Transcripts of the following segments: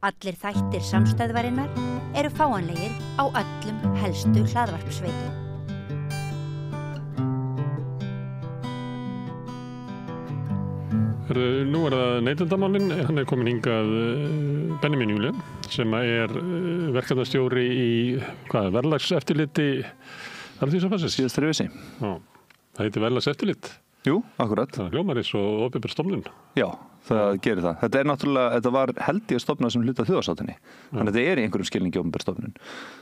Allir þættir samstæðvarinnar eru fáanlegir á öllum helstu hlaðvarpsveitum. Nú það neytendamálinn, hann komin hingað Benjamin Julian sem verkefnastjóri í verðlagseftirliti Alþýðusambandsins. Síðastri vissi. Já, það heitir verðlagseftirlit. Jú, akkurat. Það hljómar eins og opinber stofnun. Já, það gerir það. Þetta náttúrulega, þetta var held ég stofnað sem hluta þjóðarsáttinni. Þannig að þetta í einhverjum skilningi opinber stofnun.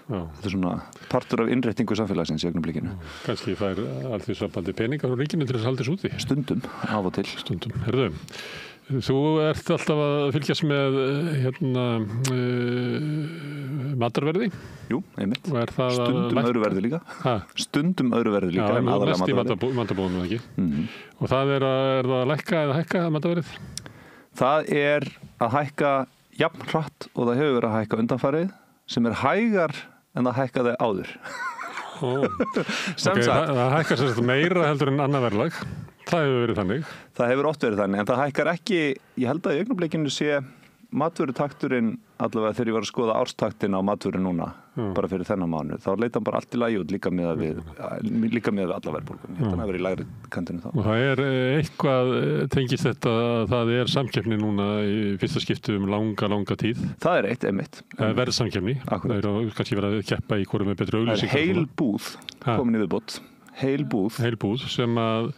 Þetta svona partur af innréttingu samfélagsins í augnablikinu. Kannski fær Alþýðusambandi peninga frá ríkinu til þess að halda þessu úti. Stundum, af og til. Stundum. Herðu, þú ert alltaf að fylgjast með matarverði. Jú, einmitt. Stundum öðru verði líka. Stundum öðru verði líka. Já, en mest í matabóðum ekki. Og það það að lækka eða hækka matarverðið? Það að hækka jafn hratt og það hefur verið að hækka undanfarið sem hægar en það hækkaði áður. Það hækkar sem sagt meira heldur en annað verðlag. Það hefur verið þannig. Það hefur oft verið þannig, en það hækkar ekki, ég held að í augnablikinu sé matvörutakturinn, allavega þegar ég var að skoða árstaktin á matvöru núna, bara fyrir þennan mánuð, þá leita hann bara allt í lagi út líka með við alla verðbólgun. Hérna hefur verið í lægri kantinu þá. Og það eitthvað tengist þetta, það samkeppni núna í fyrsta skipti langa tíð. Það eitt, einmitt. Verðsamkeppni. Það kannski verið að keppa í hvorum með betri auglýsingar. Það heil búð komin í viðbót. Heil búð sem að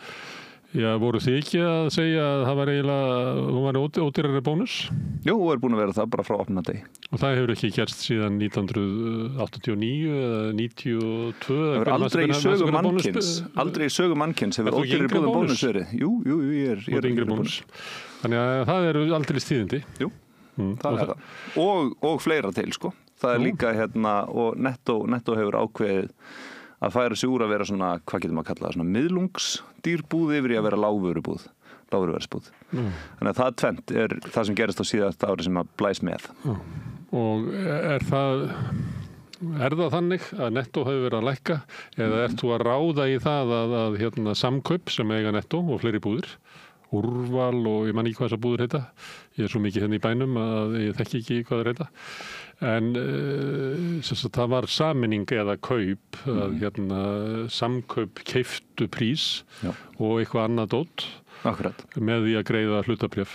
voru þið ekki að segja að það var hún var ódýrari bónus? Jú, hún búin að vera það bara frá opna degi. Og það hefur ekki gerst síðan 1989 eða 92? Það hefur aldrei í sögu mannkyns hefur ódýrari bónus verið. Jú, ég er yngri bónus. Þannig að það eru aldrei tíðindi. Jú, það það. Og fleira til, sko. Það líka og Netto hefur ákveðið að færa sig úr að vera svona, hvað getur maður að kalla það, svona miðlungsdýrbúð yfir í að vera lágvöruverðsbúð. Þannig að það tvennt það sem gerist á síðasta ári sem að blæs með. Og það þannig að Netto hefur verið að lækka eða þú að ráða í það að samkaup sem eiga Netto og fleiri búðir, Úrval og ég man ekki hvað þessar búðir heita, ég svo mikið í bænum að ég þekki ekki hvað það heita. En það var sameining eða kaup samkaup keiftu prís og eitthvað annað dót. Akkurat. Með því að greiða hlutabréf.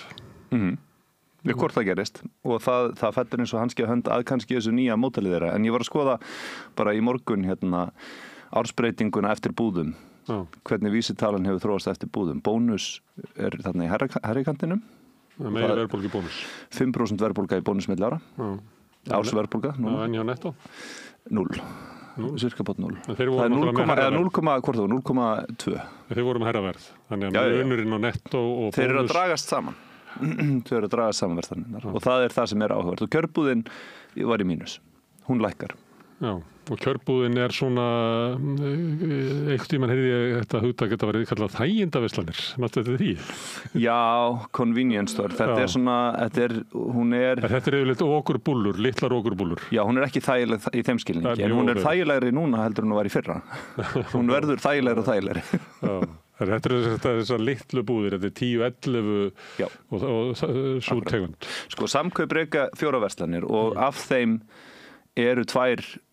Hvort það gerist og það fellur eins og hanski að hönd að kannski þessu nýja módelið þeirra, en ég var að skoða bara í morgun ársbreytinguna eftir búðum. Hvernig vísitalan hefur þróast eftir búðum. Bónus þarna í hærri kantinum. Meira verðbólga í bónus. 5% verðbólga í bónus milli ára. Ársverðbólga. En hjá Netto? 0. Cirka bótt 0. Það 0,2. Þeir voru með hærra verð. Þannig að munurinn á Netto og bónus. Þeir eru að dragast saman. Verðstæðinnar. Og það það sem áhugavert. Og kjörbúðin var í mínus. Hún lækkar. Já, og kjörbúðin svona einhvern tímann heyrði ég þetta hugtak geta verið kallað þægindaverslanir. Mástu þetta því? Já, convenience store. Þetta svona, hún Þetta yfirleitt okurbúllur, litlar okurbúllur. Já, hún ekki þægileg í þeim skilningi, en hún þægilegri núna heldur en hún var í fyrra. Hún verður þægilegri og þægilegri. Já. Þetta þessar litlu búðir, þetta 10, 11 og svo tegund. Sko, samkaup reka 4 verslanir og af þeim eru 2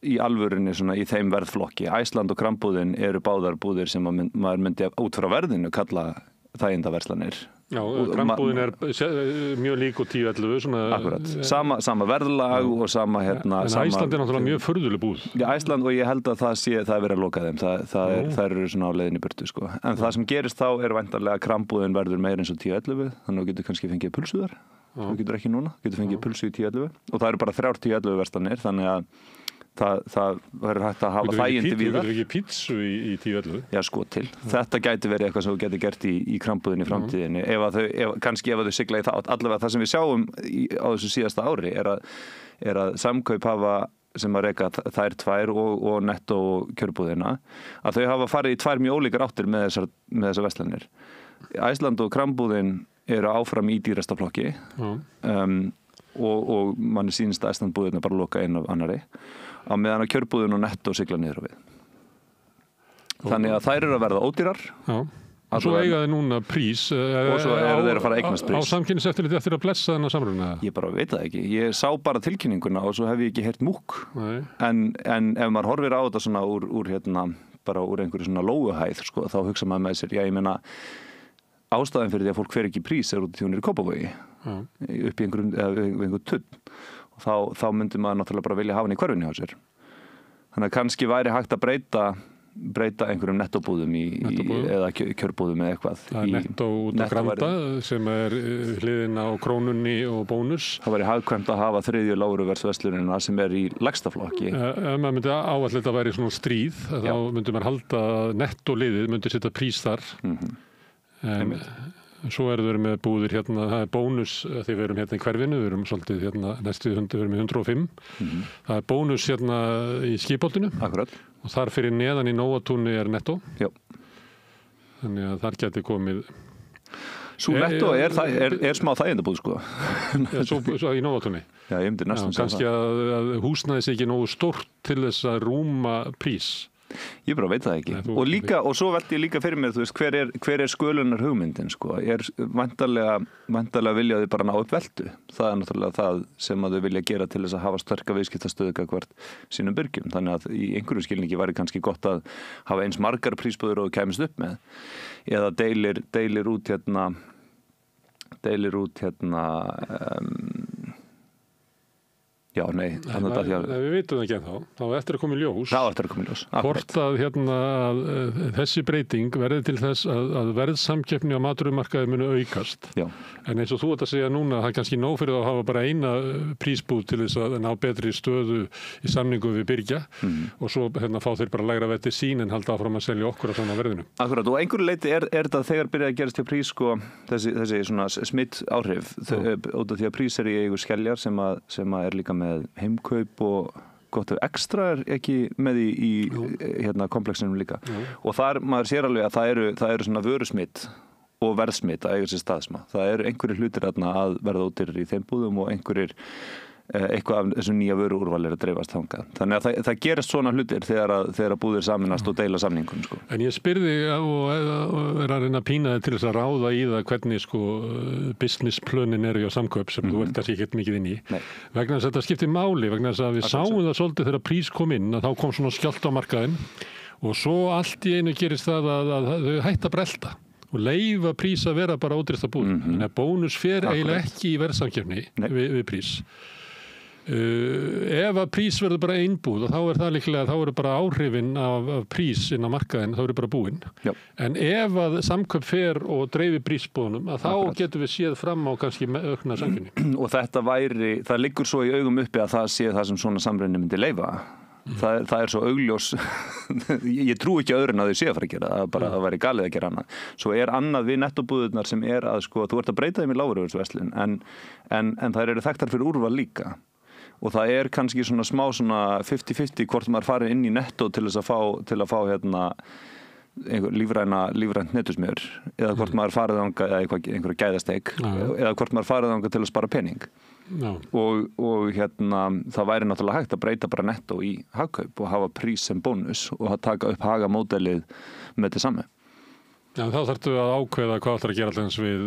í alvörunni í þeim verðflokki. Æsland og Krambúðin eru báðar búðir sem maður myndi út frá verðinu kalla þægindaverslanir. Já, Krambúðin mjög lík og 10, 11. Akkurat, sama verðlag og sama En Æsland náttúrulega mjög furðuleg búð. Já, Æsland og ég held að það er verið að loka þeim. Það eru á leiðinni burtu, sko. En það sem gerist þá væntanlega að Krambúðin verður meira eins og 10, 11. Þannig að þú getur kannski fengið pulsu þar. Þú getur ekki núna, getur fengið pulsu í 10, 11. Og það eru bara 3 10, 11 verslanir, þannig að það verður hægt að hafa þægindi víðar. Þú getur ekki pítsu í 10, 11? Já, sko til. Þetta gæti verið eitthvað sem þú getur gert í Krambúðinni í framtíðinni. Kannski ef þau sigla í það. Allavega það sem við sjáum á þessu síðasta ári er að samkaup hafa sem að reka þær 2 og Netto og kjörbúðina, að þau hafa farið í 2 mjög ólíkar áttir með þessar verslanir. Æsland og Krambúðin eru áfram í dýrasta flokki og manni sýnist að Æslandbúðirna bara loka einn af annari á meðan að kjörbúðin og Netto sigla niður á við. Þannig að þær eru að verða ódýrar Svo eiga þið núna prís Og svo eru þeir að fara að eignast prís. Á samkynniseftirliti eftir að blessa þennan samruna? Ég bara veit það ekki. Ég sá bara tilkynninguna og svo hef ég ekki heyrt múkk. Nei. En ef maður horfir á þetta svona úr bara úr einhverju svona lóguhæð, sko, þá hugsa maður með sér, ég meina, ástæðan fyrir því að fólk fer ekki í prís út í hún í Kópavogi, upp í einhverjum tunn. Og þá myndi maður náttúrulega bara vilja hafa hann í hverfinu hjá sér. Þannig að kannski væri hægt að breyta einhverjum nettobúðum eða kjörbúðum eða eitthvað. Það er nettó út á Granda sem er hliðin á Krónunni og Bónus. Það væri hagkvæmt að hafa þriðju lágvöruverðsverslunina sem er í lægsta flokki. Ef maður myndi áallt þetta væri svona stríð, þá myndi maður halda að nettóliðið myndi setja prís þar. En svo eru við með búðir hérna, það er Bónus því við erum hérna í hverfinu, við erum svolítið hérna við erum í 105. Það er Bónus hérna í Skipholtinu. Akkurat. Og þar fyrir neðan í Nóatúni er Nettó. Já. Þannig að þar geti komið. Svo Nettó er smá þægindabúð, sko. Svo í Nóatúni. Já, ég myndi næstum segja það. Kannski að húsnæði sé ekki nógu stórt til þess að rúma prís. Ég bara veit það ekki. Og svo veldi ég líka fyrir mér, þú veist, hver er skölunar hugmyndin, sko? Er væntanlega vilja þau bara ná upp veldu. Það er náttúrulega það sem að þau vilja gera til þess að hafa sterka viðskiptastöðu gagnvart sínum byrgjum. Þannig að í einhverju skilningi væri kannski gott að hafa eins margar prísbúður og kæmist upp með. Eða deilir út Já, nei. Við vitum það ekki ennþá. Þá eftir að koma í ljós. Já, eftir að koma í ljós. Hvort að þessi breyting verði til þess að verðsamkeppni á matvörumarkaði muni aukast. Já. En eins og þú ert að segja núna, það er kannski nóg fyrir að hafa bara eina prísbúð til þess að ná betri stöðu í samningu við Byrgja og svo fá þeir bara lægra vetti sín en halda áfram að selja okkur á svona verðinu. Akkurat, og einhverju leiti er þetta þegar byrjaði að gerast hjá prís, sko, þessi svona smitt áhrif, út af því að prís er í eigu Skeljar sem er líka með heimkaup og gott ef ekstra er ekki með í komplexinum líka. Og þar maður sér alveg að það eru svona vörusmitt og verðsmitt að eiga sér staðsma. Það eru einhverjir hlutir að verða ódýrari í þeim búðum og eitthvað af þessum nýja vöruúrval að dreifast þangað. Þannig að það gerist svona hlutir þegar búðir saminast og deila samningum, sko. En ég spyrði og er að reyna að pína þig til þess að ráða í það hvernig, sko, businessplönin eru hjá Samkaup sem þú ert kannski ekkert mikið inn í. Nei. Vegna þess að þetta skiptir máli, vegna þess að við sáum það svolítið þegar prís kom inn, að þá kom svona skjálft á markaðinn og svo allt í einu gerist það að þau hætta að brelta og leyfa prís að vera bara ódýrasta búð. Þannig að Bónus fer eiginlega ekki í verðsamkeppni við prís. Ef að prís verður bara einbúð og þá er það líklega, þá eru bara áhrifin af prís inn á markaðin, þá eru bara búin. Já. En ef að Samkaup fer og dreifir prísbúðunum, að þá getum við séð fram á kannski aukna samkeppni. Og það liggur svo í augum uppi að það sé það sem svona samruni myndi leyfa. Það er svo augljós ég trú ekki öðru en að þau sé að fara að gera það, bara að væri galið að gera annað. Svo er annað við nettobúðurnar sem er að, sko, þú ert að breyta þeim í lágvöruverslun en þær eru þekktar fyrir úrval líka. Og það er kannski svona smá svona 50-50 hvort maður farið inn í Nettó til að fá lífrænt netusmjör eða hvort maður farið þangað eða einhverja gæðasteik eða hvort maður farið þangað til að spara pening. Og það væri náttúrulega hægt að breyta bara Nettó í hagkaup og hafa prís sem bónus og að taka upp hagamódelið með þetta samme. Já, þá þarftu að ákveða hvað ætlar að gera allans við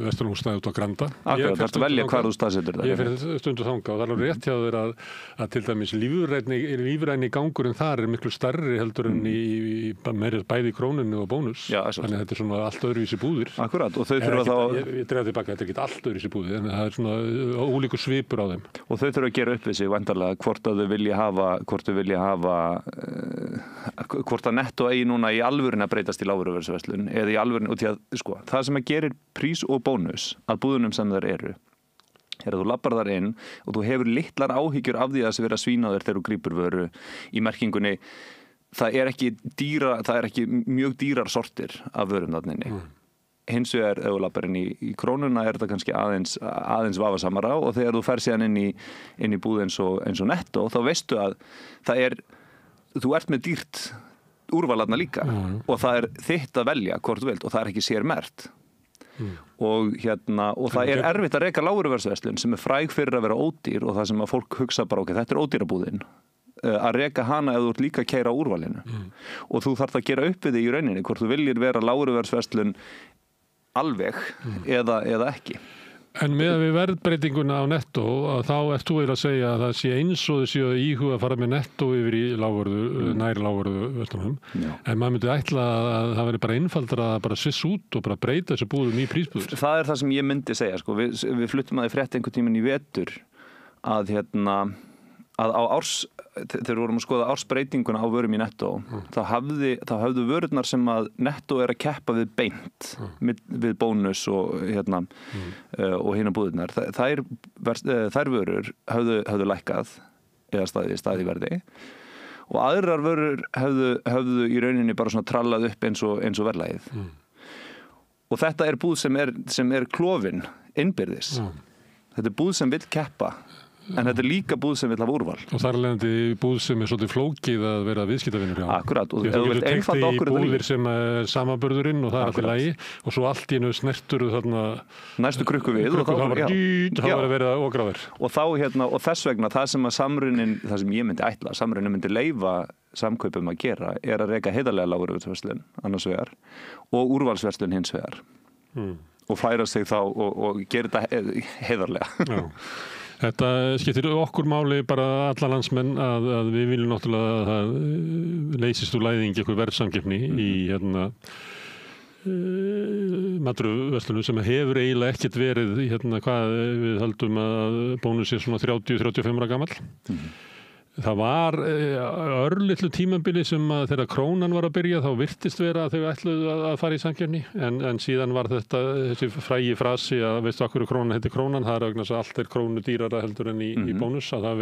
Vesturhúsnæði út á Granda. Akkurat, þarftu að velja hvar þú staðsetur það. Ég fyrir stundu þangað og það er alveg rétt hjá þér að til dæmis lífræni gangurinn þar er miklu stærri heldur en í bæði Krónunni og Bónus. Já, þannig að þetta er svona allt öðruvísi búðir. Akkurat, og þau þurfa þá... Ég dreif tilbaka, þetta er ekki allt öðruvísi búðir, en það er svona ólíkur svipur á þeim. Og þau þurfa að gera upp við sig væntanlega hvort að Nettó eigi núna í alvörinu að breytast í lágvöruverslun eða í alvörinu, og því að, sko, það sem að gerir prís og bónus að búðunum sem þær eru er að þú lappar þar inn og þú hefur litlar áhyggjur af því að það vera svínaður þegar þú grípur vöru í merkingunni það er ekki mjög dýrar sortir af vörum þarna inni. Hins vegar ef þú lappar inn í Krónuna er þetta kannski aðeins vafasamara og þegar þú fer síðan inn í búð eins og Nettó þá veistu að þú ert með dýrt úrvalarna líka og það er þitt að velja hvort þú vilt og það er ekki sérmerkt og það er erfitt að reka lágvöruverslun sem er fræg fyrir að vera ódýr og það sem að fólk hugsa bara þetta er ódýrabúðin að reka hana ef þú ert líka að keyra úrvalinu og þú þarft að gera upp við þig í rauninni hvort þú viljir vera lágriverðsverslun alveg eða ekki. En með við verðbreytinguna á Netto að þá ert þú eiginlega að segja að það sé eins og þessi að íhuga að fara með Netto yfir í næri lágvörðu verslunum. En maður myndi ætla að það veri bara einfaldara að bara sviss út og bara breyta þessu búðum í prísbúður. Það það sem ég myndi segja, sko. Við fluttum að því frétt einhvern tímann í vetur að að á þegar við vorum að skoða ársbreytinguna á vörum í Netto þá höfðu vörurnar sem að Netto að keppa við beint við bónus og og hina búðirnar þær vörur höfðu lækkað eða staði verði og aðrar vörur höfðu í rauninni bara svona trallað upp eins og verðlagið og þetta búð sem klofin innbyrðis þetta búð sem vill keppa en þetta líka búð sem vill hafa úrval. Og þar alvegandi búð sem svolítið flókið að vera viðskiptavinur hjá. Akkurat. Og þú getur tengt í búðir sem samanburðurinn og það allt í lagi og svo allt í einu snertur þarna næstu krukku við og þá var að vera ógráður. Og þá og þess vegna það sem að samrunin, það sem ég myndi ætla, samrunin myndi leyfa samkaupum að gera að reka heiðarlega lágvöruverslun annars vegar og úrvalsverslun hins vegar. Og færa sig þá og gera þetta heiðarlega. Já. Þetta skiptir okkur máli bara alla landsmenn að við viljum náttúrulega að það leysist úr læðingi eitthvað verðsamkeppni í matvöruverslunum sem hefur eiginlega ekkert verið hvað við höldum að bónus sé svona 30-35 ára gamall. Það var örlitlu tímabili sem að þegar krónan var að byrja þá virtist vera að þau ætluðu að fara í samkeppni en síðan var þessi frægi frasi að veistu af hverju krónan heitir krónan, það vegna að allt krónu dýrara heldur en í bónus að það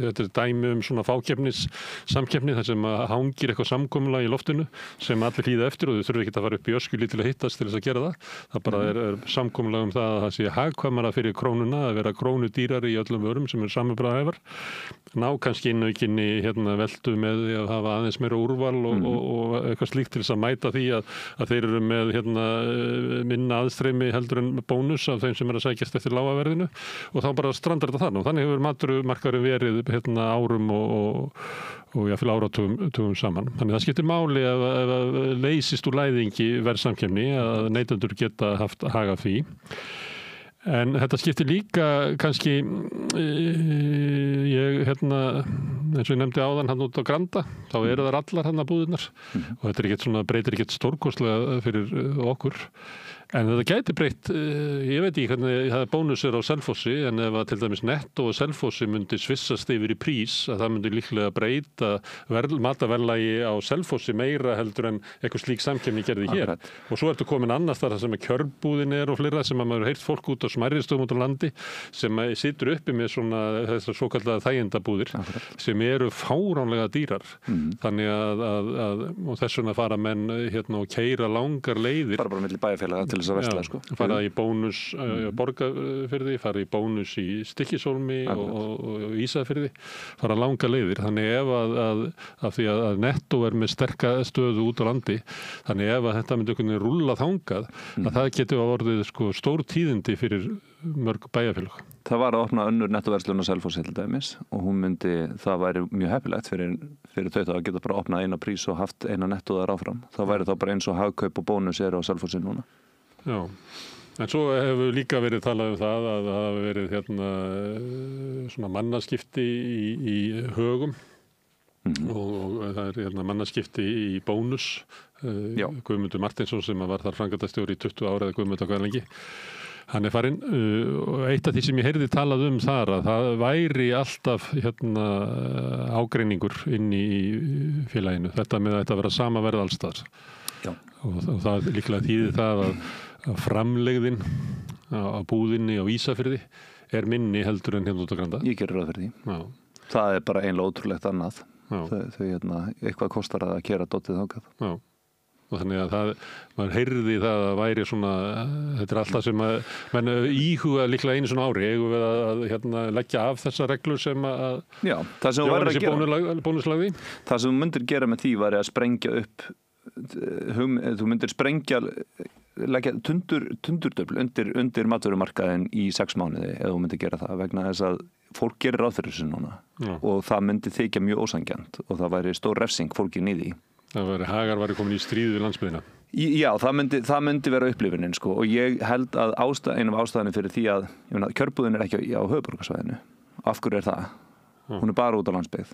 þetta dæmi svona samkeppni þar sem að hangir eitthvað samkomulag í loftinu sem allir hlýða eftir og þau þurfi ekki að fara upp í öskuli til að hittast til þess að gera það bara samkomulag það að það sé hagkvæmara fyrir krónuna að vera krónu dýrari í öllum vörum sem samanburðarhæfar ná kannski innaukinni veldu með að hafa aðeins meira úrval og eitthvað slíkt til þess að mæta því að þeir eru með minna aðstreymi heldur en bónus af þeim sem að sækjast eftir lágaverðinu og þá bara strandar þetta þannig og þannig hefur matvörumarkaðurinn verið árum og jáfnvel áratugum saman. Þannig það skiptir máli ef leysist úr læðingi verðsamkeppni að neytendur geta haft hag af því. En þetta skiptir líka kannski eins og ég nefndi áðan hann út á Granda, þá eru þar allar búðirnar og þetta breytir ekkert stórkostlega fyrir okkur. En þetta gæti breytt, ég veit ekki hvernig það bónus á Selfossi, en ef að til dæmis Netto og Selfossi myndi svissast yfir í prís, að það myndi líklega breyta mataverðlagi á Selfossi meira heldur en eitthvað slík samkeppni gerði hér. Og svo ertu komin annars þar sem kjörbúðin og fleira sem að maður heyrt fólk út á smærri stöðum út á landi sem situr uppi með þessar svokallaða þægindabúðir sem eru fáránlega dýrar. Þannig og þess vegna fara menn og keyra langar leiðir. Bara milli bæjarfélaga til þess að versla, sko. Fara í bónus Borgarfirði, fara í bónus í Stykkishólmi og Ísafirði, fara langa leiðir. Þannig ef af því að Netto með sterka stöðu út á landi, þannig ef að þetta myndi einhvern veginn rúlla þangað, að það getur að orðið stór tíðindi fyrir mörg bæjarfélög. Það var að opna önnur Netto-verslun á Selfossi til dæmis og það væri mjög heppilegt fyrir þau að geta bara opnað eina prís og haft eina Netto þar áfram. Það væri þá bara eins og hagkaup og bónus á Selfossi núna. Já, en svo hefur líka verið talað það að það hafi verið svona mannaskipti í högum og það mannaskipti í bónus. Guðmundur Martinsson sem var þar framkvæmdastjóri í 20 ára eða Guðmundur hvað lengi. Hann farinn og eitt af því sem ég heyrði talað þar að það væri alltaf ágreiningur inn í félaginu. Þetta með að þetta vera sama verð alls staðar. Og það líklega þýðir það að framlegðin á búðinni á Ísafirði minni heldur en út á Granda. Ég gerir ráð fyrir því. Það bara einlega ótrúlegt annað. Eitthvað kostar að keyra dottið þangað. Já. Og þannig að maður heyrði það að væri svona, þetta alltaf sem að menn íhuga líklega einu svona ári eigum við að leggja af þessa reglur sem að það sem Jóhannes bónuslagði. Það sem þú myndir gera með því væri að sprengja upp þú myndir leggja tundurdöfl undir matvörumarkaðinn í 6 mánuði ef þú myndir gera það vegna þess að fólk gerir ráð fyrir þessu núna og það myndi þykja mjög ósanngjarnt og það væri stór refsing fólkin í því. Hagar væri komin í stríð við landsbyggðina. Já, það myndi vera upplifunin sko og ég held að ein af ástæðanum fyrir því að kjörbúðin ekki á höfuðborgarsvæðinu. Af hverju það? Hún bara út á landsbyggð.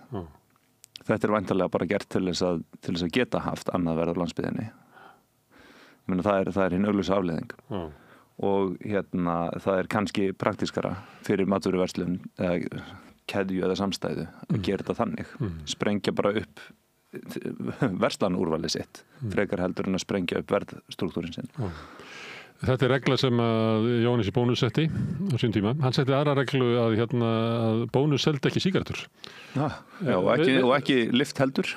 Þetta væntanlega bara gert til þess að geta haft annað verð á landsbyggðinni. Það hinn augljósa afleiðing. Og það kannski praktískara fyrir matvöruverslun eða keðju eða samstæðu að gera þetta þannig. Sprengja bara upp verslanúrvalið sitt frekar heldur en að sprengja upp verðstruktúrin sinn. Þetta regla sem að Jóhannes í Bónus setti á sín tíma. Hann setti aðra reglu að Bónus seldi ekki sígarettur. Og ekki lyft heldur.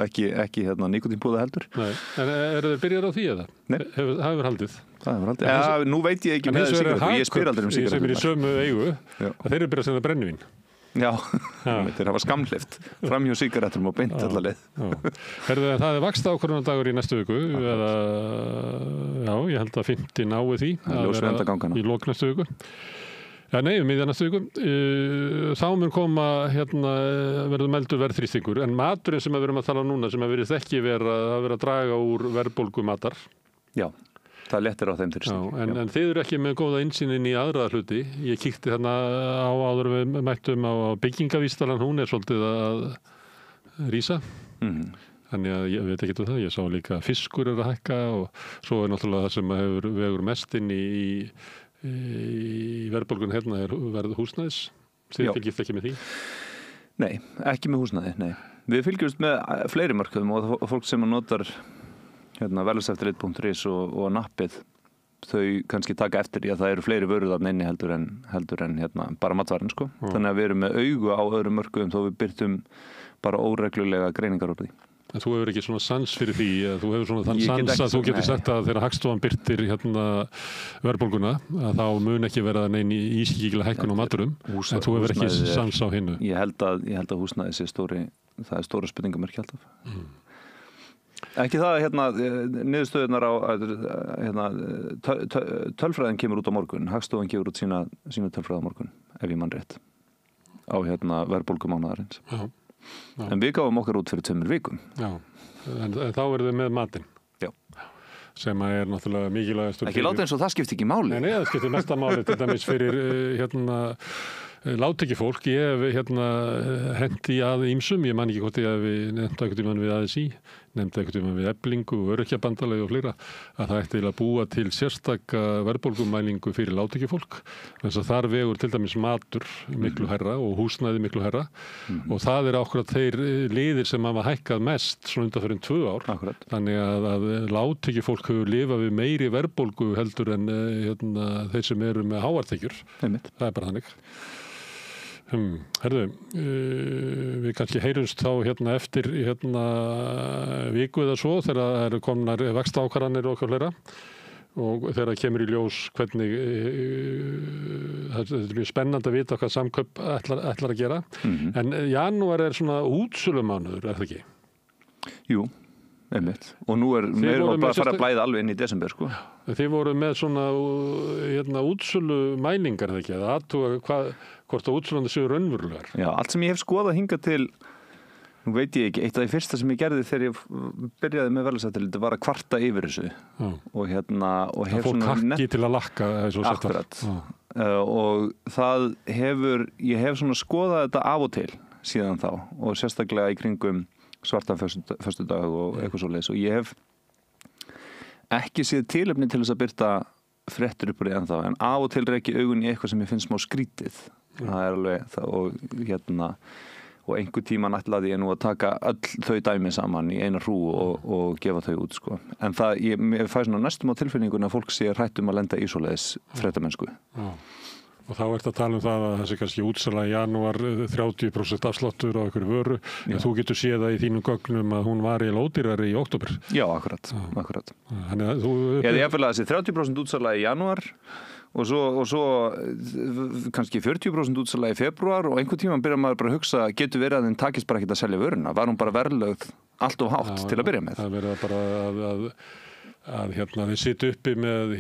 Ekki nikótínpúða heldur. Nei. En eru þeir byrjar á því eða? Nei. Það hefur haldið. Nú veit ég ekki með sígarettur. Ég spyr aldrei sígarettur. Sem í sömu eigu að þeir eru byrjað að senda brennivín. Já, þeir hafa skamhlift fram hjá sígarettum og beint alla leið. Það vaxta ákvörðunardagur í næstu viku eða, ég held að 50 nái því í lok næstu viku. Miðja næstu viku. Þá mun koma verður meldur verðþrýstingur en maturinn sem við erum að tala núna sem virðist ekki vera að draga úr verðbólgu matar. Já. Það léttir á þeim þrýsting. En þið eru ekki með góða innsýnin í aðra hluti. Ég kíkti þarna á áður við mættum á byggingavístalan, hún svolítið að rísa. Þannig að ég veit ekki það. Ég sá líka fiskur að hækka og svo náttúrulega það sem hefur vegur mest inn í verðbólgun verð húsnæðis. Þið fylgjast ekki með því? Nei, ekki með húsnæði, nei. Við fylgjumst með fleiri markaðum og fólk sem notar verðlagseftirlit.is og nappið þau kannski taka eftir því að það eru fleiri vörur þarna inni heldur en bara matværin sko. Þannig að við erum með augu á öðrum mörkuðum þó við byrtum bara óreglulega greiningar úr því. En þú hefur ekki svona sans fyrir því þú hefur svona þann sans að þú getur sagt að þegar Hagstofan birtir verðbólguna að þá mun ekki vera nein ískíkilega hækkun á maturum en þú hefur ekki sans á hinnu. Ég held að húsnæði sé það er stóra spurningamerki alltaf. Ekki það niðurstöðunar á tölfræðin kemur út á morgun. Hagstofan gefur út sína tölfræði á morgun ef ég mann rétt á verðbólgumánaðarins. En við gáum okkar út fyrir 2 vikum. Já, en þá eru þið með matinn. Já. Sem náttúrulega mikilvægastur. Ekki láta eins og það skiptir ekki máli. Nei, það skiptir mesta máli til dæmis fyrir lágtekjufólk. Ég hef hendi að ýmsum, ég man ekki hvort ég hef nefnt einhvern tímann við ASÍ, nefnt einhvern tímann við Eflingu og Öryrkjabandalagi og fleira, að það ætti að búa til sérstaka verðbólgumælingu fyrir lágtekjufólk. Þess að þar vegur til dæmis matur miklu hærra og húsnæði miklu hærra og það akkúrat þeir liðir sem hafa hækkað mest svona undanfarin 2 ár. Akkurat. Þannig að lágtekjufólk hefur lifað við meiri verðbólgu heldur en þeir sem eru með háartekjur. Það bara þannig. Herðu, við kannski heyrumst þá eftir viku eða svo þegar það eru komnar vaxtaákvarðanir og okkur fleira og þegar það kemur í ljós hvernig það mjög spennandi að vita hvað Samkaup ætlar að gera. En janúar svona útsölumánuður, það ekki? Jú. Einmitt. Og nú meira bara að fara að blæða alveg inn í desember sko. Þið voru með svona útsölu mælingar eða ekki, eða aðtúga hvort að útsölandi séu raunverulegar. Já, allt sem ég hef skoðað hingað til, nú veit ég ekki, eitt af því fyrsta sem ég gerði þegar ég byrjaði með verðlagseftirlit var að kvarta yfir þessu. Og hef svona kakki til að lakka þessu og setja. Akkurat. Og ég hef svona skoðað þetta af og til síðan þá og sérstaklega í kringum svartan föstudag og eitthvað svoleiðis og ég hef ekki séð tilefni til þess að birta fréttur upp úr því ennþá en af og til reki augun í eitthvað sem ég finnst smá skrítið. Það alveg það og einhver tíman ætlaði ég nú að taka öll þau dæmi saman í eina hrú og gefa þau út sko. En ég fæ svona næstum á tilfinningunni að fólk sé hrætt að lenda í svoleiðis fréttamennsku. Og þá ert að tala það að þessi kannski útsala í janúar 30% afsláttur á einhverju vöru, en þú getur séð það í þínum gögnum að hún var eiginlega ódýrari í október. Já, akkurat. Þannig að þú... Ég fylgði þessi 30% útsala í janúar og svo kannski 40% útsala í febrúar og einhvern tímann byrjar maður bara að hugsa, getur verið að þeim takist bara ekkert að selja vöruna? Var hún bara verðlögð allt of hátt til að byrja með? Það verið bara þeir sitja uppi með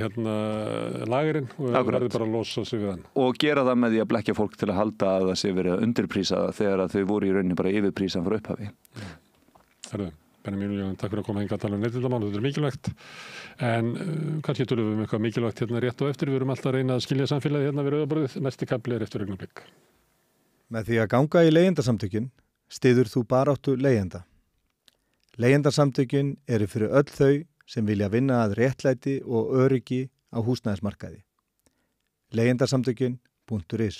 lagerinn og Akkurat. verður bara að losa sig við hann. Og gera það með því að blekkja fólk til að halda að það sé verið að undirprísa það þegar að þau voru í rauninni bara yfirprísan frá upphafi. Herðu, Benjamin Jón, takk fyrir að koma hingað að tala um neytendamál, þetta er mikilvægt. En kannski tölum við um eitthvað mikilvægt rétt og eftir. Við erum alltaf að reyna að skilja samfélagið við rauðaborðið. Næsti kafli eftir augnablik. Með því að ganga í leigjendasamtökin styður þú baráttu leigjenda. Leigjendasamtökin eru fyrir öll þau sem vilja vinna að réttlæti og öryggi á húsnæðismarkaði. Leigjendasamtökin.is